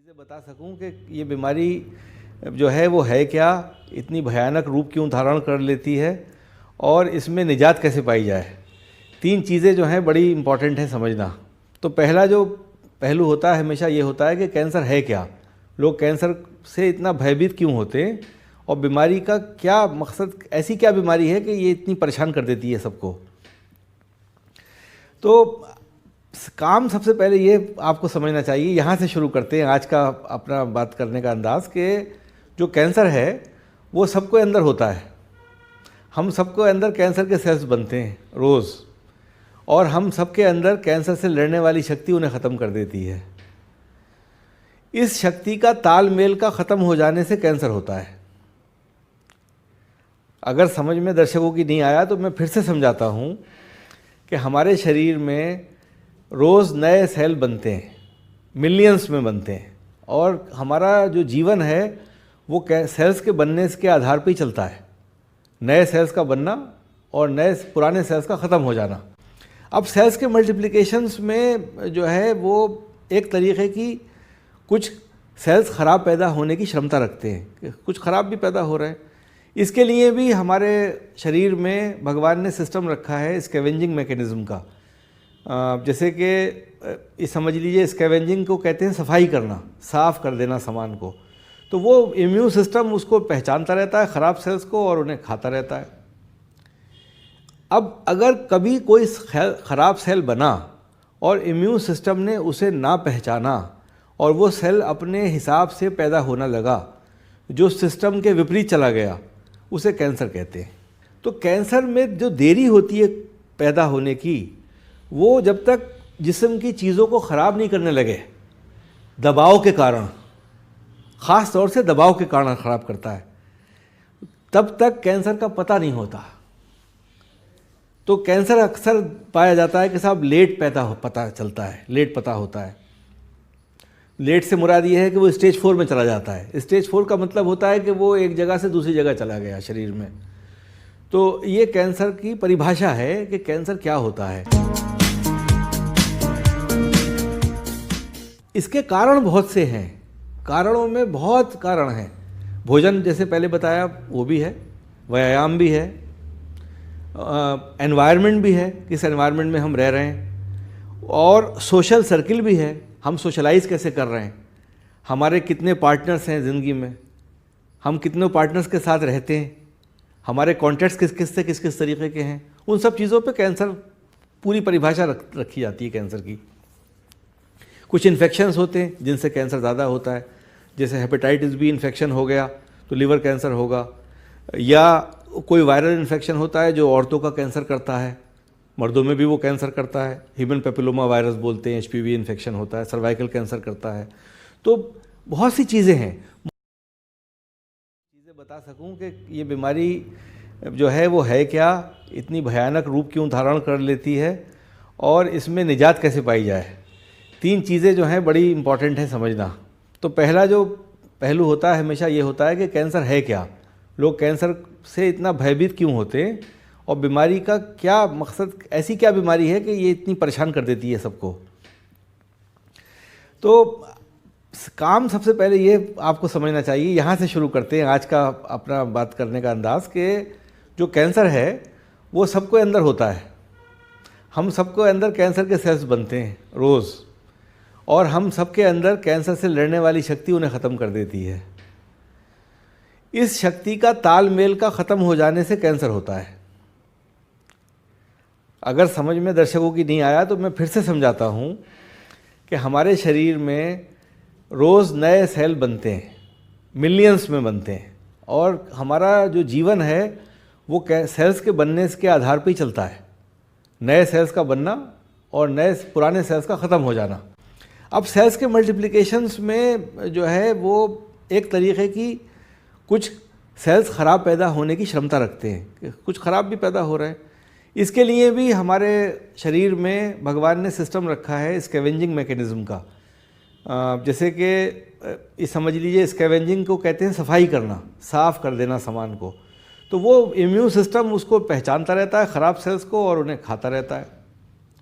चीज़ें बता सकूं कि ये बीमारी जो है वो है क्या, इतनी भयानक रूप क्यों धारण कर लेती है और इसमें निजात कैसे पाई जाए। 3 चीज़ें जो हैं बड़ी इम्पॉर्टेंट है समझना। तो पहला जो पहलू होता है हमेशा ये होता है कि कैंसर है क्या, लोग कैंसर से इतना भयभीत क्यों होते हैं और बीमारी का क्या मकसद, ऐसी क्या बीमारी है कि ये इतनी परेशान कर देती है सबको। तो काम सबसे पहले ये आपको समझना चाहिए, यहाँ से शुरू करते हैं आज का अपना बात करने का अंदाज़, कि जो कैंसर है वो सबके अंदर होता है। हम सबके अंदर कैंसर के सेल्स बनते हैं रोज़, और हम सबके अंदर कैंसर से लड़ने वाली शक्ति उन्हें ख़त्म कर देती है। इस शक्ति का तालमेल का ख़त्म हो जाने से कैंसर होता है। अगर समझ में दर्शकों की नहीं आया तो मैं फिर से समझाता हूँ कि हमारे शरीर में रोज़ नए सेल बनते हैं, मिलियंस में बनते हैं, और हमारा जो जीवन है वो सेल्स के बनने के आधार पर ही चलता है। नए सेल्स का बनना और नए पुराने सेल्स का ख़त्म हो जाना। अब सेल्स के मल्टीप्लिकेशंस में जो है वो एक तरीक़े की, कुछ सेल्स ख़राब पैदा होने की क्षमता रखते हैं, कुछ ख़राब भी पैदा हो रहे हैं। इसके लिए भी हमारे शरीर में भगवान ने सिस्टम रखा है स्कैवेंजिंग मैकेनिज़्म का। जैसे कि ये समझ लीजिए, स्कैवेंजिंग को कहते हैं सफाई करना, साफ़ कर देना सामान को। तो वो इम्यून सिस्टम उसको पहचानता रहता है, ख़राब सेल्स को, और उन्हें खाता रहता है। अब अगर कभी कोई ख़राब सेल बना और इम्यून सिस्टम ने उसे ना पहचाना और वो सेल अपने हिसाब से पैदा होना लगा, जो सिस्टम के विपरीत चला गया, उसे कैंसर कहते हैं। तो कैंसर में जो देरी होती है पैदा होने की, वो जब तक जिस्म की चीज़ों को ख़राब नहीं करने लगे, दबाव के कारण, ख़ास तौर से दबाव के कारण ख़राब करता है, तब तक कैंसर का पता नहीं होता। तो कैंसर अक्सर पाया जाता है कि साहब लेट पता चलता है, लेट पता होता है। लेट से मुराद ये है कि वो स्टेज 4 में चला जाता है। स्टेज 4 का मतलब होता है कि वो एक जगह से दूसरी जगह चला गया शरीर में। तो ये कैंसर की परिभाषा है कि कैंसर क्या होता है। इसके कारण बहुत से हैं, कारणों में बहुत कारण हैं। भोजन, जैसे पहले बताया, वो भी है, व्यायाम भी है, एनवायरनमेंट भी है, किस एनवायरनमेंट में हम रह रहे हैं, और सोशल सर्किल भी है, हम सोशलाइज कैसे कर रहे हैं, हमारे कितने पार्टनर्स हैं ज़िंदगी में, हम कितने पार्टनर्स के साथ रहते हैं, हमारे कॉन्टैक्ट्स किस किस तरीके के हैं। उन सब चीज़ों पे कैंसर पूरी परिभाषा रखी जाती है कैंसर की। कुछ इन्फेक्शंस होते हैं जिनसे कैंसर ज़्यादा होता है, जैसे हेपेटाइटिस बी इन्फेक्शन हो गया तो लिवर कैंसर होगा, या कोई वायरल इन्फेक्शन होता है जो औरतों का कैंसर करता है, मर्दों में भी वो कैंसर करता है, ह्यूमन पेपिलोमा वायरस बोलते हैं, HPV इन्फेक्शन होता है, सर्वाइकल कैंसर करता है। तो बहुत सी चीज़ें हैं। चीज़ें बता सकूं कि ये बीमारी जो है वो है क्या, इतनी भयानक रूप क्यों धारण कर लेती है और इसमें निजात कैसे पाई जाए। 3 चीज़ें जो हैं बड़ी इम्पॉर्टेंट है समझना। तो पहला जो पहलू होता है हमेशा ये होता है कि कैंसर है क्या, लोग कैंसर से इतना भयभीत क्यों होते हैं और बीमारी का क्या मकसद, ऐसी क्या बीमारी है कि ये इतनी परेशान कर देती है सबको। तो काम सबसे पहले ये आपको समझना चाहिए, यहाँ से शुरू करते हैं आज का अपना बात करने का अंदाज़, कि जो कैंसर है वो सबके अंदर होता है। हम सबके अंदर कैंसर के सेल्स बनते हैं रोज़, और हम सबके अंदर कैंसर से लड़ने वाली शक्ति उन्हें ख़त्म कर देती है। इस शक्ति का तालमेल का ख़त्म हो जाने से कैंसर होता है। अगर समझ में दर्शकों की नहीं आया तो मैं फिर से समझाता हूँ कि हमारे शरीर में रोज़ नए सेल बनते हैं, मिलियंस में बनते हैं, और हमारा जो जीवन है वो सेल्स के बनने के आधार पर ही चलता है। नए सेल्स का बनना और नए पुराने सेल्स का ख़त्म हो जाना। अब सेल्स के मल्टीप्लिकेशंस में जो है वो एक तरीक़े की, कुछ सेल्स ख़राब पैदा होने की क्षमता रखते हैं, कुछ ख़राब भी पैदा हो रहे हैं। इसके लिए भी हमारे शरीर में भगवान ने सिस्टम रखा है स्कैवेंजिंग मैकेनिज़्म का। जैसे कि ये समझ लीजिए, स्कैवेंजिंग को कहते हैं सफाई करना, साफ़ कर देना सामान को। तो वो इम्यून सिस्टम उसको पहचानता रहता है, ख़राब सेल्स को, और उन्हें खाता रहता है।